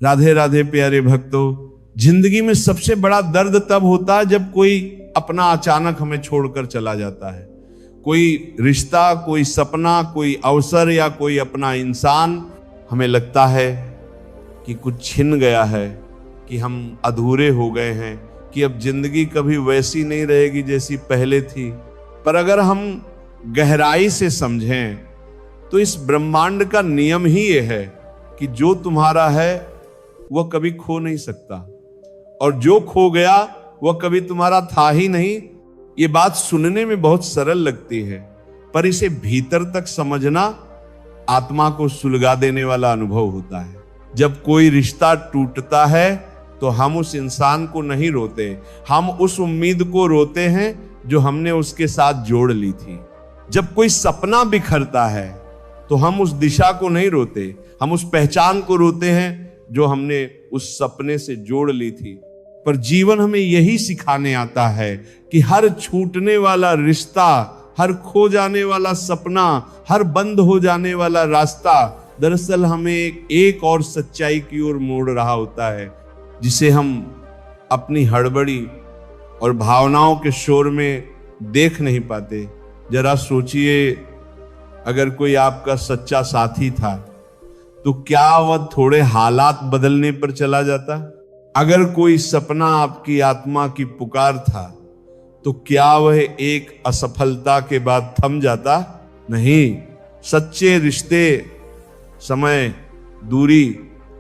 राधे राधे प्यारे भक्तों, जिंदगी में सबसे बड़ा दर्द तब होता है जब कोई अपना अचानक हमें छोड़कर चला जाता है। कोई रिश्ता, कोई सपना, कोई अवसर या कोई अपना इंसान, हमें लगता है कि कुछ छिन गया है, कि हम अधूरे हो गए हैं, कि अब जिंदगी कभी वैसी नहीं रहेगी जैसी पहले थी। पर अगर हम गहराई से समझें तो इस ब्रह्मांड का नियम ही ये है कि जो तुम्हारा है वह कभी खो नहीं सकता, और जो खो गया वह कभी तुम्हारा था ही नहीं। ये बात सुनने में बहुत सरल लगती है, पर इसे भीतर तक समझना आत्मा को सुलगा देने वाला अनुभव होता है। जब कोई रिश्ता टूटता है तो हम उस इंसान को नहीं रोते, हम उस उम्मीद को रोते हैं जो हमने उसके साथ जोड़ ली थी। जब कोई सपना बिखरता है तो हम उस दिशा को नहीं रोते, हम उस पहचान को रोते हैं जो हमने उस सपने से जोड़ ली थी। पर जीवन हमें यही सिखाने आता है कि हर छूटने वाला रिश्ता, हर खो जाने वाला सपना, हर बंद हो जाने वाला रास्ता दरअसल हमें एक और सच्चाई की ओर मोड़ रहा होता है, जिसे हम अपनी हड़बड़ी और भावनाओं के शोर में देख नहीं पाते। जरा सोचिए, अगर कोई आपका सच्चा साथी था तो क्या वह थोड़े हालात बदलने पर चला जाता? अगर कोई सपना आपकी आत्मा की पुकार था तो क्या वह एक असफलता के बाद थम जाता? नहीं। सच्चे रिश्ते समय, दूरी,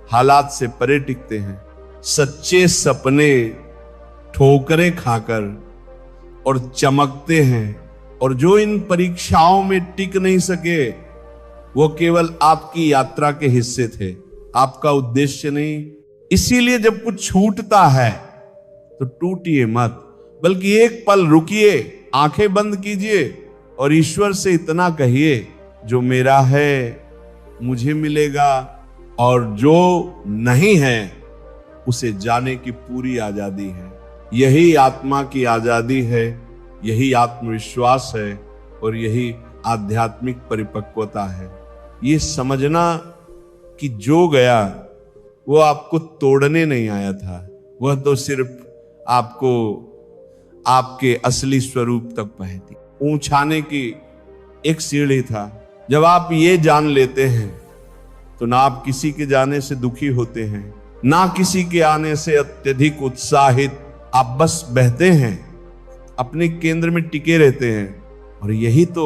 हालात से परे टिकते हैं। सच्चे सपने ठोकरें खाकर और चमकते हैं, और जो इन परीक्षाओं में टिक नहीं सके वो केवल आपकी यात्रा के हिस्से थे, आपका उद्देश्य नहीं। इसीलिए जब कुछ छूटता है तो टूटिए मत, बल्कि एक पल रुकिए, आंखें बंद कीजिए और ईश्वर से इतना कहिए, जो मेरा है मुझे मिलेगा, और जो नहीं है उसे जाने की पूरी आजादी है। यही आत्मा की आजादी है, यही आत्मविश्वास है, और यही आध्यात्मिक परिपक्वता है। ये समझना कि जो गया वो आपको तोड़ने नहीं आया था, वह तो सिर्फ आपको आपके असली स्वरूप तक पहुंचाने की एक सीढ़ी था। जब आप ये जान लेते हैं तो ना आप किसी के जाने से दुखी होते हैं, ना किसी के आने से अत्यधिक उत्साहित। आप बस बहते हैं, अपने केंद्र में टिके रहते हैं, और यही तो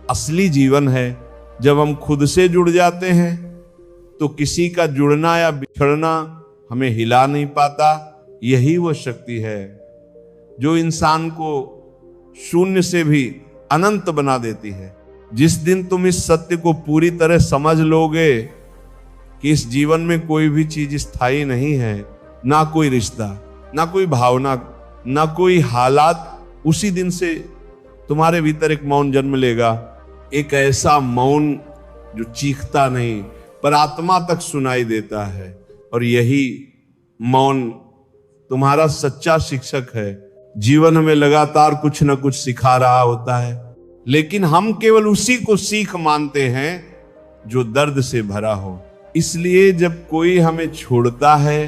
असली जीवन है। जब हम खुद से जुड़ जाते हैं तो किसी का जुड़ना या बिछड़ना हमें हिला नहीं पाता। यही वो शक्ति है जो इंसान को शून्य से भी अनंत बना देती है। जिस दिन तुम इस सत्य को पूरी तरह समझ लोगे कि इस जीवन में कोई भी चीज स्थायी नहीं है, ना कोई रिश्ता, ना कोई भावना, ना कोई हालात, उसी दिन से तुम्हारे भीतर एक मौन जन्म लेगा। एक ऐसा मौन जो चीखता नहीं पर आत्मा तक सुनाई देता है, और यही मौन तुम्हारा सच्चा शिक्षक है। जीवन हमें लगातार कुछ न कुछ सिखा रहा होता है, लेकिन हम केवल उसी को सीख मानते हैं जो दर्द से भरा हो। इसलिए जब कोई हमें छोड़ता है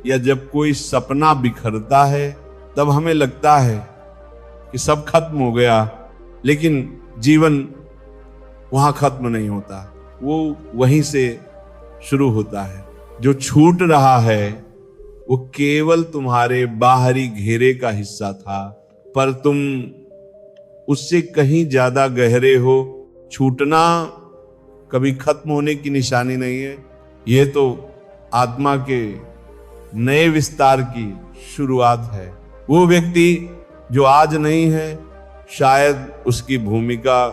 या जब कोई सपना बिखरता है, तब हमें लगता है कि सब खत्म हो गया, लेकिन जीवन वहां खत्म नहीं होता, वो वहीं से शुरू होता है। जो छूट रहा है वो केवल तुम्हारे बाहरी घेरे का हिस्सा था, पर तुम उससे कहीं ज्यादा गहरे हो। छूटना कभी खत्म होने की निशानी नहीं है, ये तो आत्मा के नए विस्तार की शुरुआत है। वो व्यक्ति जो आज नहीं है, शायद उसकी भूमिका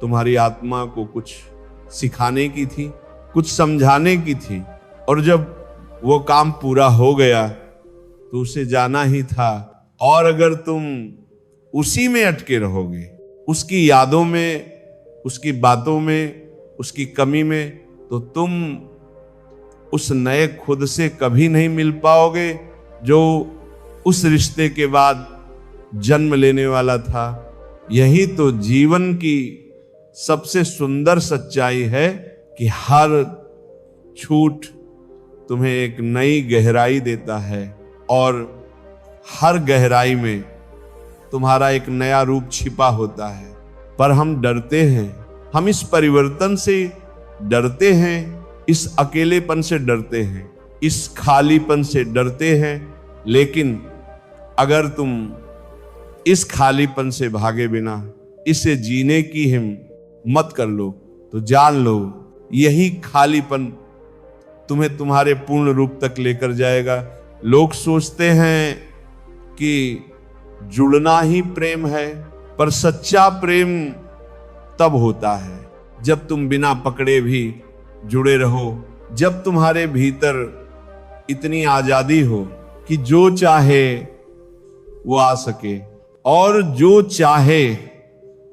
तुम्हारी आत्मा को कुछ सिखाने की थी, कुछ समझाने की थी, और जब वो काम पूरा हो गया तो उसे जाना ही था। और अगर तुम उसी में अटके रहोगे, उसकी यादों में, उसकी बातों में, उसकी कमी में, तो तुम उस नए खुद से कभी नहीं मिल पाओगे जो उस रिश्ते के बाद जन्म लेने वाला था। यही तो जीवन की सबसे सुंदर सच्चाई है कि हर छूट, तुम्हें एक नई गहराई देता है और हर गहराई में तुम्हारा एक नया रूप छिपा होता है। पर हम डरते हैं, हम इस परिवर्तन से डरते हैं, इस अकेलेपन से डरते हैं, इस खालीपन से डरते हैं। लेकिन अगर तुम इस खालीपन से भागे बिना इसे जीने की हिम्मत कर लो तो जान लो यही खालीपन तुम्हें तुम्हारे पूर्ण रूप तक लेकर जाएगा। लोग सोचते हैं कि जुड़ना ही प्रेम है, पर सच्चा प्रेम तब होता है जब तुम बिना पकड़े भी जुड़े रहो, जब तुम्हारे भीतर इतनी आजादी हो कि जो चाहे वो आ सके और जो चाहे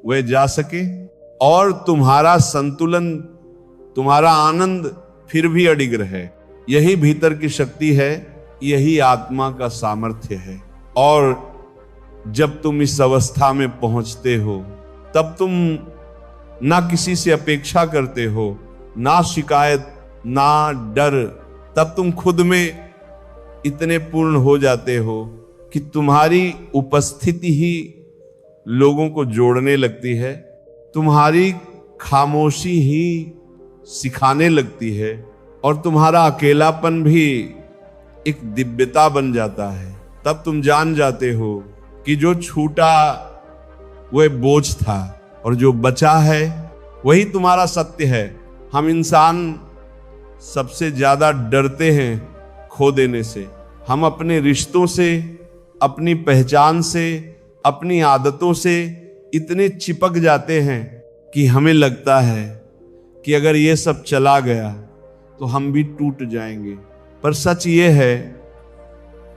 वह जा सके, और तुम्हारा संतुलन, तुम्हारा आनंद फिर भी अडिग रहे। यही भीतर की शक्ति है, यही आत्मा का सामर्थ्य है। और जब तुम इस अवस्था में पहुंचते हो तब तुम ना किसी से अपेक्षा करते हो, ना शिकायत, ना डर। तब तुम खुद में इतने पूर्ण हो जाते हो कि तुम्हारी उपस्थिति ही लोगों को जोड़ने लगती है, तुम्हारी खामोशी ही सिखाने लगती है, और तुम्हारा अकेलापन भी एक दिव्यता बन जाता है। तब तुम जान जाते हो कि जो छूटा वह बोझ था और जो बचा है वही तुम्हारा सत्य है। हम इंसान सबसे ज्यादा डरते हैं खो देने से। हम अपने रिश्तों से, अपनी पहचान से, अपनी आदतों से इतने चिपक जाते हैं कि हमें लगता है कि अगर ये सब चला गया तो हम भी टूट जाएंगे। पर सच ये है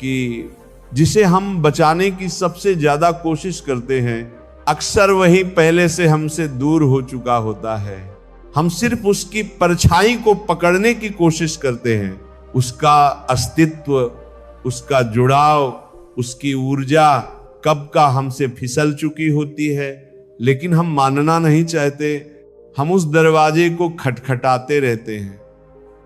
कि जिसे हम बचाने की सबसे ज्यादा कोशिश करते हैं, अक्सर वही पहले से हमसे दूर हो चुका होता है। हम सिर्फ उसकी परछाई को पकड़ने की कोशिश करते हैं, उसका अस्तित्व, उसका जुड़ाव, उसकी ऊर्जा कब का हमसे फिसल चुकी होती है, लेकिन हम मानना नहीं चाहते। हम उस दरवाजे को खटखटाते रहते हैं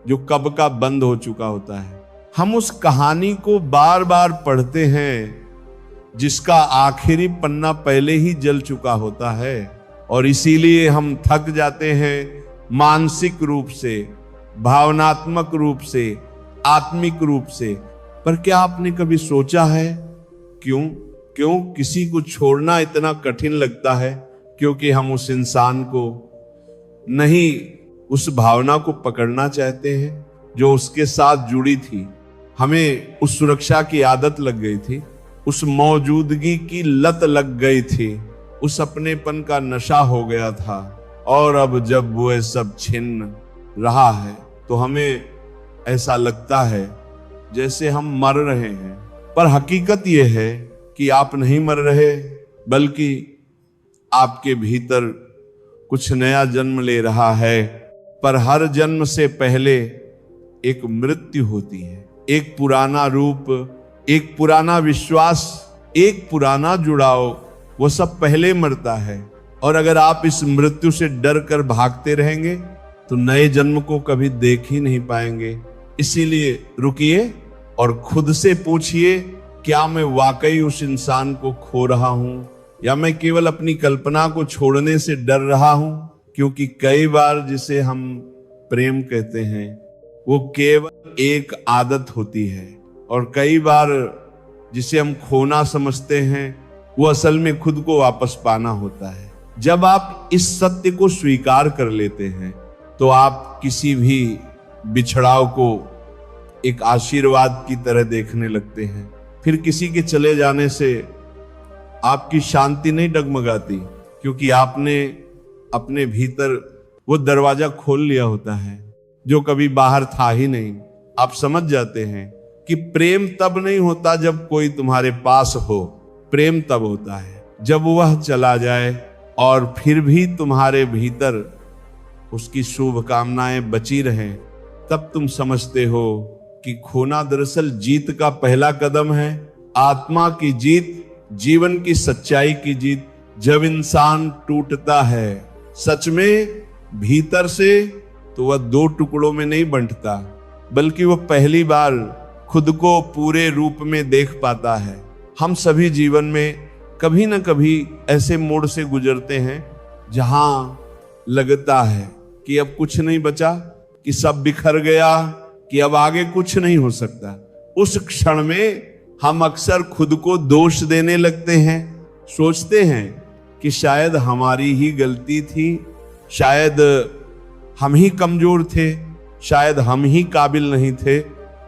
जो कब का बंद हो चुका होता है। हम उस कहानी को बार बार पढ़ते हैं जिसका आखिरी पन्ना पहले ही जल चुका होता है, और इसीलिए हम थक जाते हैं मानसिक रूप से, भावनात्मक रूप से, आत्मिक रूप से। पर क्या आपने कभी सोचा है क्यों किसी को छोड़ना इतना कठिन लगता है? क्योंकि हम उस इंसान को नहीं, उस भावना को पकड़ना चाहते हैं जो उसके साथ जुड़ी थी। हमें उस सुरक्षा की आदत लग गई थी, उस मौजूदगी की लत लग गई थी, उस अपनेपन का नशा हो गया था। और अब जब वो सब छिन रहा है तो हमें ऐसा लगता है जैसे हम मर रहे हैं। पर हकीकत यह है कि आप नहीं मर रहे, बल्कि आपके भीतर कुछ नया जन्म ले रहा है। पर हर जन्म से पहले एक मृत्यु होती है, एक पुराना रूप, एक पुराना विश्वास, एक पुराना जुड़ाव, वो सब पहले मरता है। और अगर आप इस मृत्यु से डर कर भागते रहेंगे तो नए जन्म को कभी देख ही नहीं पाएंगे। इसीलिए रुकिए और खुद से पूछिए, क्या मैं वाकई उस इंसान को खो रहा हूं, या मैं केवल अपनी कल्पना को छोड़ने से डर रहा हूं? क्योंकि कई बार जिसे हम प्रेम कहते हैं वो केवल एक आदत होती है, और कई बार जिसे हम खोना समझते हैं वो असल में खुद को वापस पाना होता है। जब आप इस सत्य को स्वीकार कर लेते हैं तो आप किसी भी बिछड़ाव को एक आशीर्वाद की तरह देखने लगते हैं। फिर किसी के चले जाने से आपकी शांति नहीं डगमगाती, क्योंकि आपने अपने भीतर वो दरवाजा खोल लिया होता है जो कभी बाहर था ही नहीं। आप समझ जाते हैं कि प्रेम तब नहीं होता जब कोई तुम्हारे पास हो, प्रेम तब होता है जब वह चला जाए और फिर भी तुम्हारे भीतर उसकी शुभकामनाएं बची रहें। तब तुम समझते हो कि खोना दरअसल जीत का पहला कदम है, आत्मा की जीत, जीवन की सच्चाई की जीत। जब इंसान टूटता है सच में भीतर से, तो वह दो टुकड़ों में नहीं बंटता, बल्कि वो पहली बार खुद को पूरे रूप में देख पाता है। हम सभी जीवन में कभी न कभी ऐसे मोड़ से गुजरते हैं जहां लगता है कि अब कुछ नहीं बचा, कि सब बिखर गया, कि अब आगे कुछ नहीं हो सकता। उस क्षण में हम अक्सर खुद को दोष देने लगते हैं, सोचते हैं कि शायद हमारी ही गलती थी, शायद हम ही कमजोर थे, शायद हम ही काबिल नहीं थे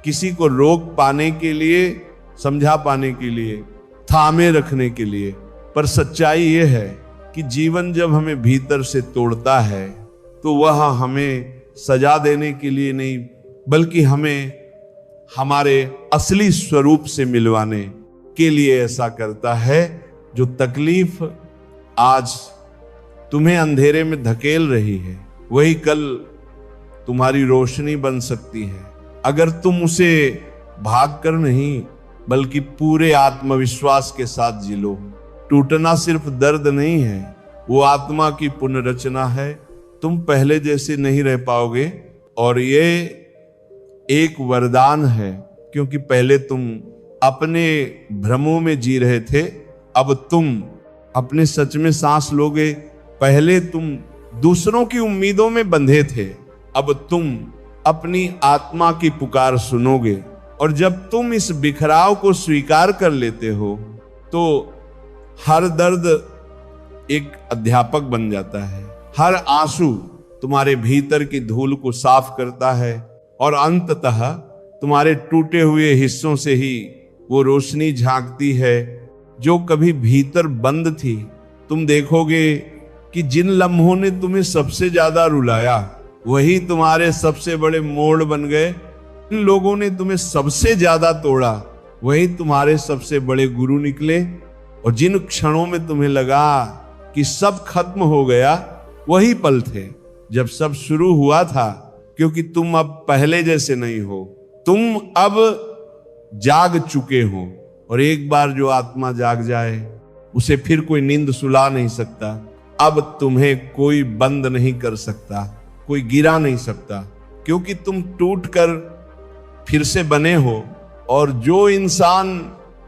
किसी को रोक पाने के लिए, समझा पाने के लिए, थामे रखने के लिए। पर सच्चाई यह है कि जीवन जब हमें भीतर से तोड़ता है तो वह हमें सजा देने के लिए नहीं, बल्कि हमें हमारे असली स्वरूप से मिलवाने के लिए ऐसा करता है। जो तकलीफ आज तुम्हें अंधेरे में धकेल रही है, वही कल तुम्हारी रोशनी बन सकती है, अगर तुम उसे भागकर नहीं बल्कि पूरे आत्मविश्वास के साथ जी लो। टूटना सिर्फ दर्द नहीं है, वो आत्मा की पुनर्रचना है। तुम पहले जैसे नहीं रह पाओगे, और ये एक वरदान है, क्योंकि पहले तुम अपने भ्रमों में जी रहे थे, अब तुम अपने सच में सांस लोगे। पहले तुम दूसरों की उम्मीदों में बंधे थे, अब तुम अपनी आत्मा की पुकार सुनोगे। और जब तुम इस बिखराव को स्वीकार कर लेते हो तो हर दर्द एक अध्यापक बन जाता है, हर आंसू तुम्हारे भीतर की धूल को साफ करता है, और अंततः तुम्हारे टूटे हुए हिस्सों से ही वो रोशनी झांकती है जो कभी भीतर बंद थी। तुम देखोगे कि जिन लम्हों ने तुम्हें सबसे ज्यादा रुलाया वही तुम्हारे सबसे बड़े मोड़ बन गए। जिन लोगों ने तुम्हें सबसे ज्यादा तोड़ा वही तुम्हारे सबसे बड़े गुरु निकले। और जिन क्षणों में तुम्हें लगा कि सब खत्म हो गया, वही पल थे जब सब शुरू हुआ था। क्योंकि तुम अब पहले जैसे नहीं हो, तुम अब जाग चुके हो। और एक बार जो आत्मा जाग जाए उसे फिर कोई नींद सुला नहीं सकता। अब तुम्हें कोई बंद नहीं कर सकता, कोई गिरा नहीं सकता, क्योंकि तुम टूट कर फिर से बने हो। और जो इंसान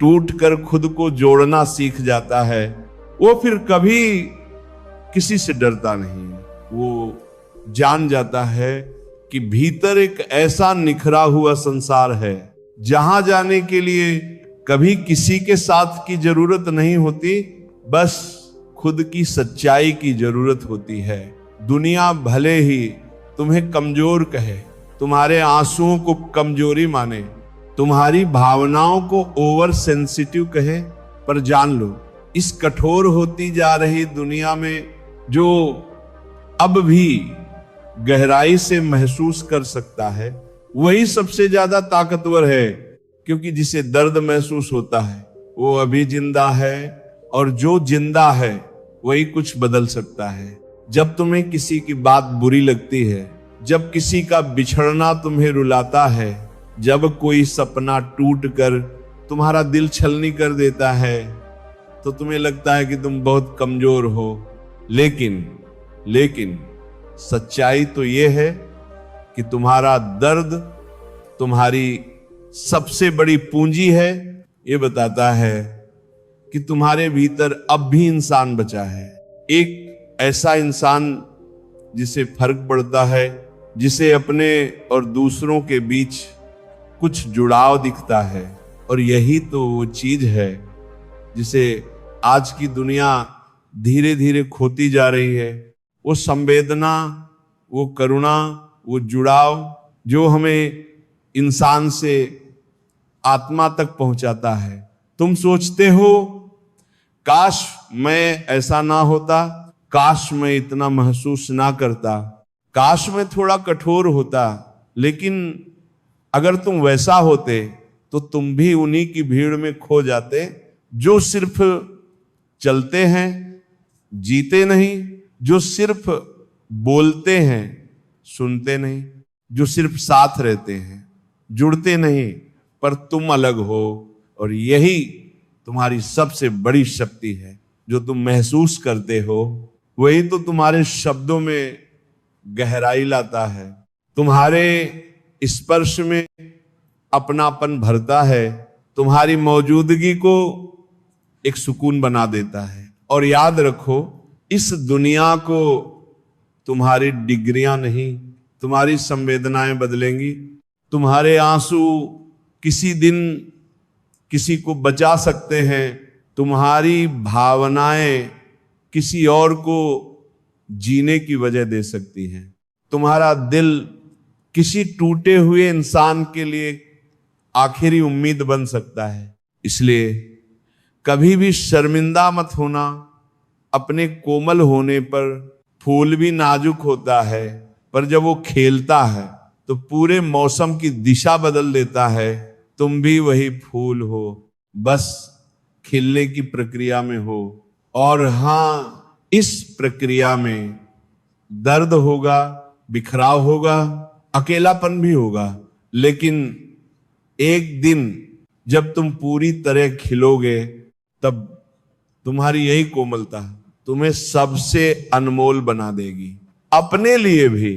टूट कर खुद को जोड़ना सीख जाता है वो फिर कभी किसी से डरता नहीं। वो जान जाता है कि भीतर एक ऐसा निखरा हुआ संसार है जहां जाने के लिए कभी किसी के साथ की जरूरत नहीं होती, बस खुद की सच्चाई की जरूरत होती है। दुनिया भले ही तुम्हें कमजोर कहे, तुम्हारे आंसुओं को कमजोरी माने, तुम्हारी भावनाओं को ओवर सेंसिटिव कहे, पर जान लो इस कठोर होती जा रही दुनिया में जो अब भी गहराई से महसूस कर सकता है वही सबसे ज्यादा ताकतवर है। क्योंकि जिसे दर्द महसूस होता है वो अभी जिंदा है, और जो जिंदा है वही कुछ बदल सकता है। जब तुम्हें किसी की बात बुरी लगती है, जब किसी का बिछड़ना तुम्हें रुलाता है, जब कोई सपना टूट कर तुम्हारा दिल छलनी कर देता है, तो तुम्हें लगता है कि तुम बहुत कमजोर हो। लेकिन सच्चाई तो ये है कि तुम्हारा दर्द तुम्हारी सबसे बड़ी पूंजी है। ये बताता है कि तुम्हारे भीतर अब भी इंसान बचा है, एक ऐसा इंसान जिसे फर्क पड़ता है, जिसे अपने और दूसरों के बीच कुछ जुड़ाव दिखता है। और यही तो वो चीज है जिसे आज की दुनिया धीरे धीरे खोती जा रही है। वो संवेदना, वो करुणा, वो जुड़ाव जो हमें इंसान से आत्मा तक पहुंचाता है। तुम सोचते हो काश मैं ऐसा ना होता, काश मैं इतना महसूस ना करता, काश मैं थोड़ा कठोर होता। लेकिन अगर तुम वैसा होते तो तुम भी उन्हीं की भीड़ में खो जाते जो सिर्फ चलते हैं, जीते नहीं, जो सिर्फ बोलते हैं, सुनते नहीं, जो सिर्फ साथ रहते हैं, जुड़ते नहीं। पर तुम अलग हो, और यही तुम्हारी सबसे बड़ी शक्ति है। जो तुम महसूस करते हो वही तो तुम्हारे शब्दों में गहराई लाता है, तुम्हारे स्पर्श में अपनापन भरता है, तुम्हारी मौजूदगी को एक सुकून बना देता है। और याद रखो, इस दुनिया को तुम्हारी डिग्रियां नहीं, तुम्हारी संवेदनाएं बदलेंगी। तुम्हारे आंसू किसी दिन किसी को बचा सकते हैं, तुम्हारी भावनाएं किसी और को जीने की वजह दे सकती हैं। तुम्हारा दिल किसी टूटे हुए इंसान के लिए आखिरी उम्मीद बन सकता है। इसलिए कभी भी शर्मिंदा मत होना। अपने कोमल होने पर फूल भी नाजुक होता है, पर जब वो खेलता है तो पूरे मौसम की दिशा बदल देता है। तुम भी वही फूल हो, बस खिलने की प्रक्रिया में हो। और हाँ, इस प्रक्रिया में दर्द होगा, बिखराव होगा, अकेलापन भी होगा, लेकिन एक दिन जब तुम पूरी तरह खिलोगे, तब तुम्हारी यही कोमलता तुम्हें सबसे अनमोल बना देगी। अपने लिए भी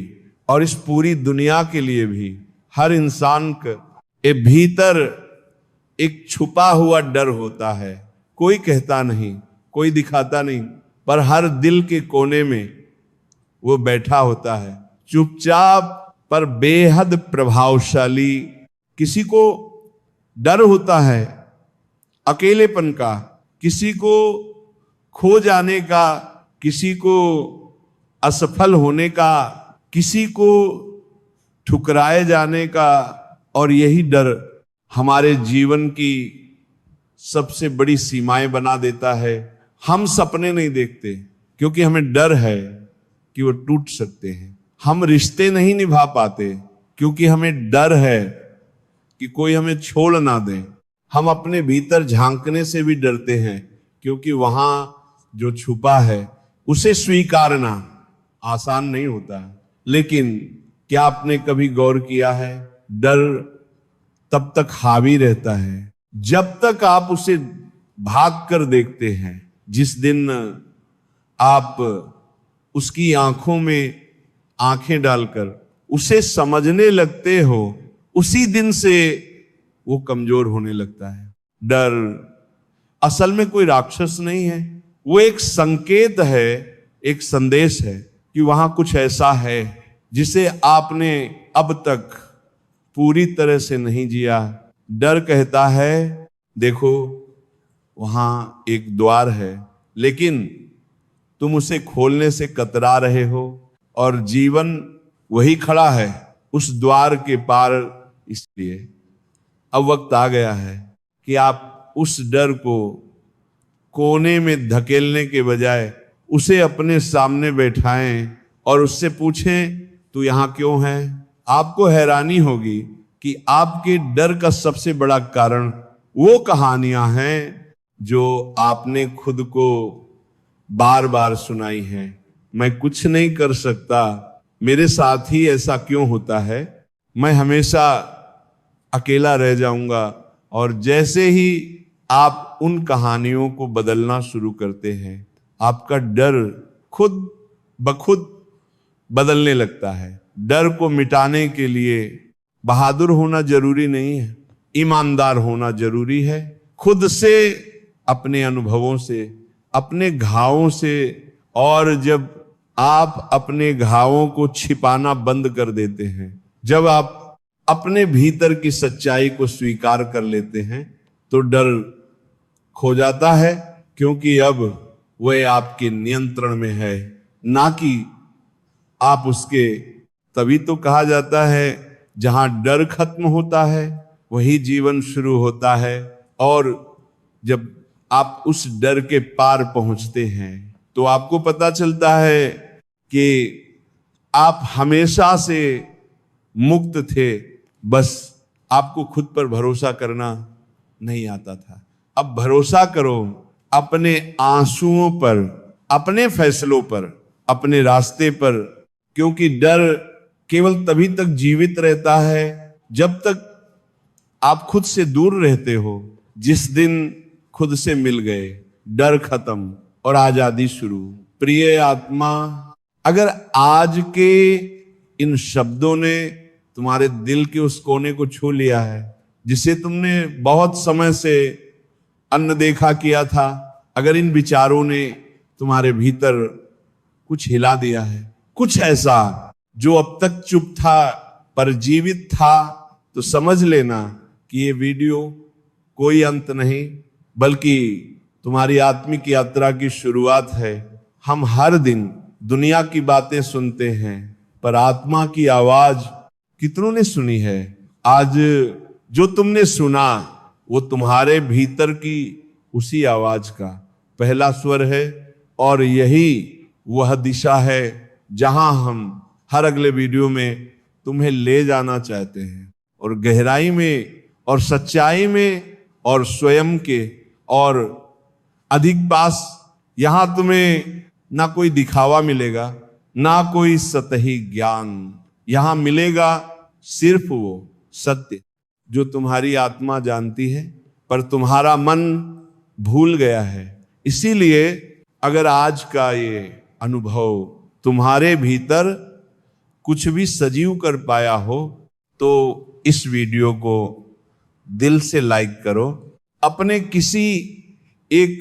और इस पूरी दुनिया के लिए भी। हर इंसान के भीतर एक छुपा हुआ डर होता है, कोई कहता नहीं, कोई दिखाता नहीं, पर हर दिल के कोने में वो बैठा होता है, चुपचाप पर बेहद प्रभावशाली। किसी को डर होता है अकेलेपन का, किसी को खो जाने का, किसी को असफल होने का, किसी को ठुकराए जाने का। और यही डर हमारे जीवन की सबसे बड़ी सीमाएं बना देता है। हम सपने नहीं देखते क्योंकि हमें डर है कि वो टूट सकते हैं। हम रिश्ते नहीं निभा पाते क्योंकि हमें डर है कि कोई हमें छोड़ ना दे। हम अपने भीतर झांकने से भी डरते हैं क्योंकि वहां जो छुपा है उसे स्वीकारना आसान नहीं होता। लेकिन क्या आपने कभी गौर किया है, डर तब तक हावी रहता है जब तक आप उसे भाग कर देखते हैं। जिस दिन आप उसकी आंखों में आंखें डालकर उसे समझने लगते हो, उसी दिन से वो कमजोर होने लगता है। डर असल में कोई राक्षस नहीं है, वो एक संकेत है, एक संदेश है कि वहां कुछ ऐसा है जिसे आपने अब तक पूरी तरह से नहीं जिया। डर कहता है देखो वहां एक द्वार है, लेकिन तुम उसे खोलने से कतरा रहे हो और जीवन वही खड़ा है उस द्वार के पार। इसलिए अब वक्त आ गया है कि आप उस डर को कोने में धकेलने के बजाय उसे अपने सामने बैठाएं और उससे पूछें तू यहां क्यों है। आपको हैरानी होगी कि आपके डर का सबसे बड़ा कारण वो कहानियां हैं जो आपने खुद को बार बार सुनाई हैं। मैं कुछ नहीं कर सकता, मेरे साथ ही ऐसा क्यों होता है, मैं हमेशा अकेला रह जाऊंगा। और जैसे ही आप उन कहानियों को बदलना शुरू करते हैं, आपका डर खुद ब खुद बदलने लगता है। डर को मिटाने के लिए बहादुर होना जरूरी नहीं है, ईमानदार होना जरूरी है। खुद से, अपने अनुभवों से, अपने घावों से। और जब आप अपने घावों को छिपाना बंद कर देते हैं, जब आप अपने भीतर की सच्चाई को स्वीकार कर लेते हैं, तो डर खो जाता है, क्योंकि अब वह आपके नियंत्रण में है, ना कि आप उसके। तभी तो कहा जाता है जहां डर खत्म होता है वही जीवन शुरू होता है। और जब आप उस डर के पार पहुंचते हैं तो आपको पता चलता है कि आप हमेशा से मुक्त थे, बस आपको खुद पर भरोसा करना नहीं आता था। अब भरोसा करो अपने आंसुओं पर, अपने फैसलों पर, अपने रास्ते पर, क्योंकि डर केवल तभी तक जीवित रहता है जब तक आप खुद से दूर रहते हो। जिस दिन खुद से मिल गए, डर खत्म और आजादी शुरू। प्रिय आत्मा, अगर आज के इन शब्दों ने तुम्हारे दिल के उस कोने को छू लिया है, जिसे तुमने बहुत समय से अनदेखा किया था। अगर इन विचारों ने तुम्हारे भीतर कुछ हिला दिया है, कुछ ऐसा जो अब तक चुप था पर जीवित था, तो समझ लेना कि ये वीडियो कोई अंत नहीं बल्कि तुम्हारी आत्मिक यात्रा की शुरुआत है। हम हर दिन दुनिया की बातें सुनते हैं, पर आत्मा की आवाज कितनों ने सुनी है? आज जो तुमने सुना वो तुम्हारे भीतर की उसी आवाज का पहला स्वर है, और यही वह दिशा है जहां हम हर अगले वीडियो में तुम्हें ले जाना चाहते हैं, और गहराई में और सच्चाई में और स्वयं के और अधिक पास। यहां तुम्हें ना कोई दिखावा मिलेगा, ना कोई सतही ज्ञान। यहां मिलेगा सिर्फ वो सत्य जो तुम्हारी आत्मा जानती है, पर तुम्हारा मन भूल गया है। इसीलिए अगर आज का ये अनुभव तुम्हारे भीतर कुछ भी सजीव कर पाया हो, तो इस वीडियो को दिल से लाइक करो, अपने किसी एक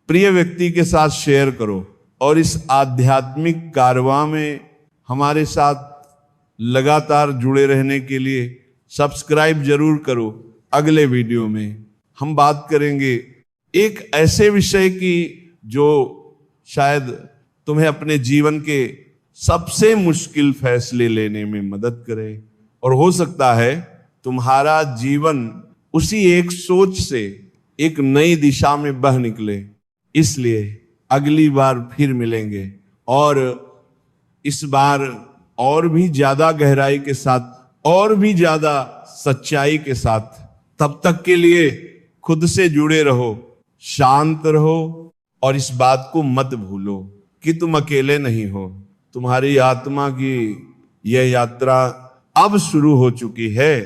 प्रिय व्यक्ति के साथ शेयर करो, और इस आध्यात्मिक कारवां में हमारे साथ लगातार जुड़े रहने के लिए सब्सक्राइब जरूर करो। अगले वीडियो में हम बात करेंगे एक ऐसे विषय की जो शायद तुम्हें अपने जीवन के सबसे मुश्किल फैसले लेने में मदद करे, और हो सकता है तुम्हारा जीवन उसी एक सोच से एक नई दिशा में बह निकले। इसलिए अगली बार फिर मिलेंगे, और इस बार और भी ज्यादा गहराई के साथ, और भी ज्यादा सच्चाई के साथ। तब तक के लिए खुद से जुड़े रहो, शांत रहो, और इस बात को मत भूलो कि तुम अकेले नहीं हो। तुम्हारी आत्मा की यह यात्रा अब शुरू हो चुकी है।